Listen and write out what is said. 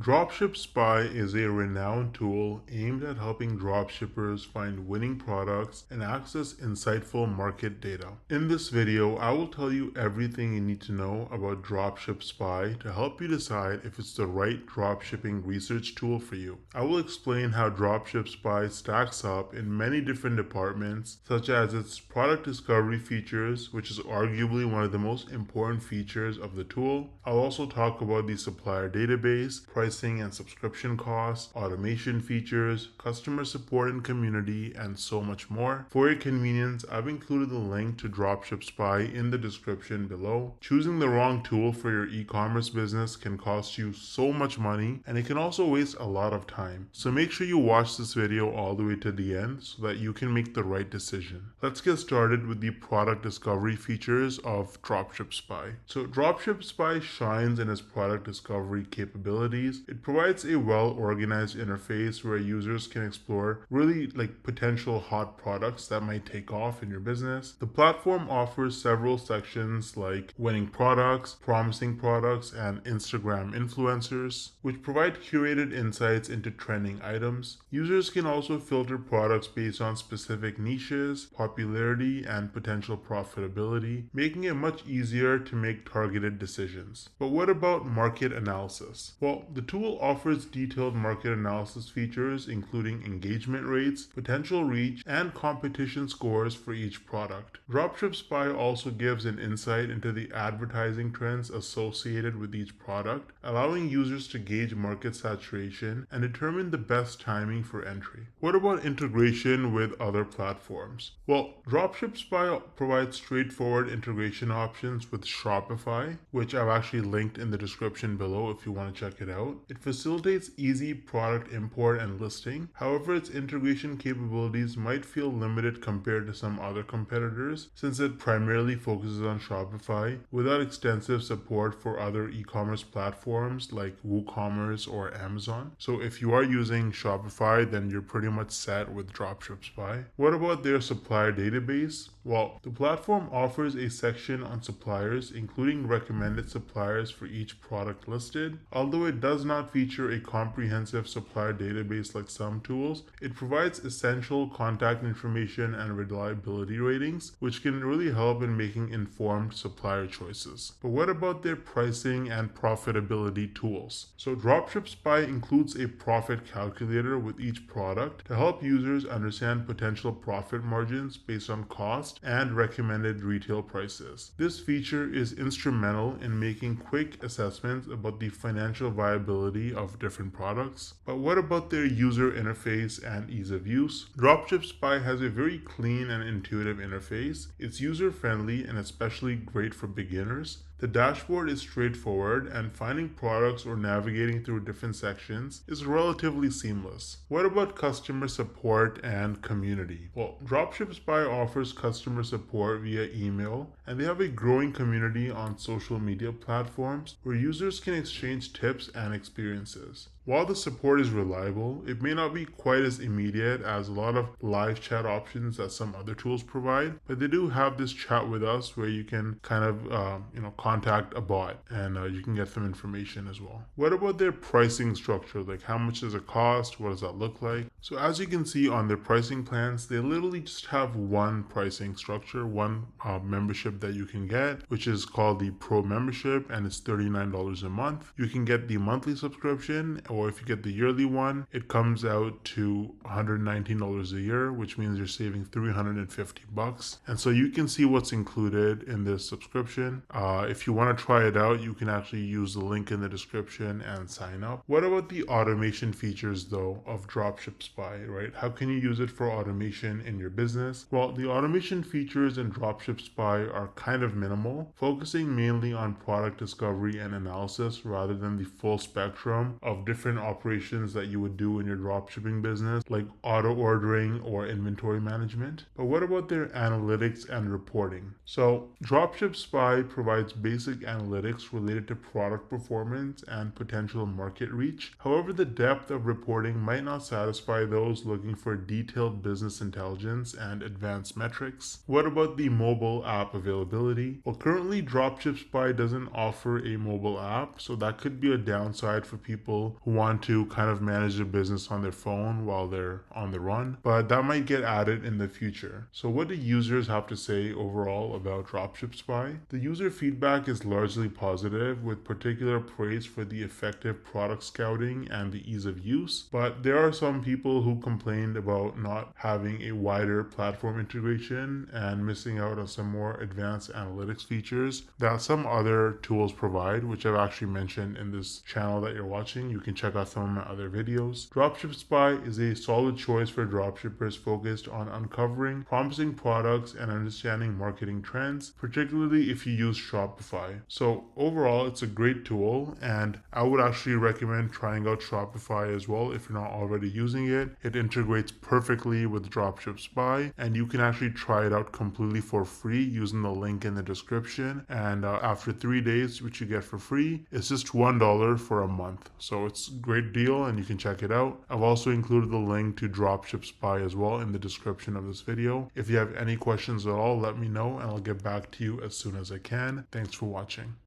Dropship Spy is a renowned tool aimed at helping dropshippers find winning products and access insightful market data. In this video, I will tell you everything you need to know about Dropship Spy to help you decide if it's the right dropshipping research tool for you. I will explain how Dropship Spy stacks up in many different departments, such as its product discovery features, which is arguably one of the most important features of the tool. I'll also talk about the supplier database, pricing and subscription costs, automation features, customer support and community, and so much more. For your convenience, I've included the link to Dropship Spy in the description below. Choosing the wrong tool for your e-commerce business can cost you so much money, and it can also waste a lot of time. So make sure you watch this video all the way to the end so that you can make the right decision. Let's get started with the product discovery features of Dropship Spy. So Dropship Spy shines in its product discovery capabilities. It provides a well-organized interface where users can explore really potential hot products that might take off in your business. The platform offers several sections like winning products, promising products, and Instagram influencers, which provide curated insights into trending items. Users can also filter products based on specific niches, popularity, and potential profitability, making it much easier to make targeted decisions. But what about market analysis? Well, the tool offers detailed market analysis features including engagement rates, potential reach, and competition scores for each product. Dropship Spy also gives an insight into the advertising trends associated with each product, allowing users to gauge market saturation and determine the best timing for entry. What about integration with other platforms? Well, Dropship Spy provides straightforward integration options with Shopify, which I've actually linked in the description below if you want to check it out. It facilitates easy product import and listing. However, its integration capabilities might feel limited compared to some other competitors since it primarily focuses on Shopify without extensive support for other e-commerce platforms like WooCommerce or Amazon. So if you are using Shopify, then you're pretty much set with Dropship Spy. What about their supplier database? Well, the platform offers a section on suppliers, including recommended suppliers for each product listed. Although it does not feature a comprehensive supplier database like some tools, it provides essential contact information and reliability ratings, which can really help in making informed supplier choices. But what about their pricing and profitability tools? So Dropship Spy includes a profit calculator with each product to help users understand potential profit margins based on cost and recommended retail prices. This feature is instrumental in making quick assessments about the financial viability of different products. But what about their user interface and ease of use? Dropship Spy has a very clean and intuitive interface. It's user-friendly and especially great for beginners. The dashboard is straightforward, and finding products or navigating through different sections is relatively seamless. What about customer support and community? Well, Dropship Spy offers customer support via email, and they have a growing community on social media platforms where users can exchange tips and experiences. While the support is reliable, it may not be quite as immediate as a lot of live chat options that some other tools provide, but they do have this chat with us where you can kind of contact a bot and you can get some information as well. What about their pricing structure? Like how much does it cost? What does that look like? So as you can see on their pricing plans, they literally just have one pricing structure, one membership that you can get, which is called the Pro membership, and it's $39 a month. You can get the monthly subscription, or if you get the yearly one, it comes out to $119 a year, which means you're saving $350. And so you can see what's included in this subscription. If you want to try it out, you can actually use the link in the description and sign up. What about the automation features though of Dropship Spy, right? How can you use it for automation in your business? Well, the automation features in Dropship Spy are kind of minimal, focusing mainly on product discovery and analysis rather than the full spectrum of different operations that you would do in your dropshipping business, like auto ordering or inventory management. But what about their analytics and reporting? So Dropship Spy provides basic analytics related to product performance and potential market reach. However, the depth of reporting might not satisfy those looking for detailed business intelligence and advanced metrics. What about the mobile app availability? Well, currently Dropship Spy doesn't offer a mobile app, so that could be a downside for people who want to kind of manage their business on their phone while they're on the run, but that might get added in the future. So what do users have to say overall about Dropship Spy? The user feedback is largely positive, with particular praise for the effective product scouting and the ease of use, but there are some people who complained about not having a wider platform integration and missing out on some more advanced analytics features that some other tools provide, which I've actually mentioned in this channel that you're watching. You can check out some of my other videos. Dropship Spy is a solid choice for dropshippers focused on uncovering promising products and understanding marketing trends, particularly if you use Shopify. So overall, it's a great tool, and I would actually recommend trying out Shopify as well if you're not already using it. It integrates perfectly with Dropship Spy, and you can actually try it out completely for free using the link in the description. And after 3 days, which you get for free, it's just $1 for a month. So it's a great deal, and you can check it out. I've also included the link to Dropship Spy as well in the description of this video. If you have any questions at all, let me know and I'll get back to you as soon as I can. Thanks for watching.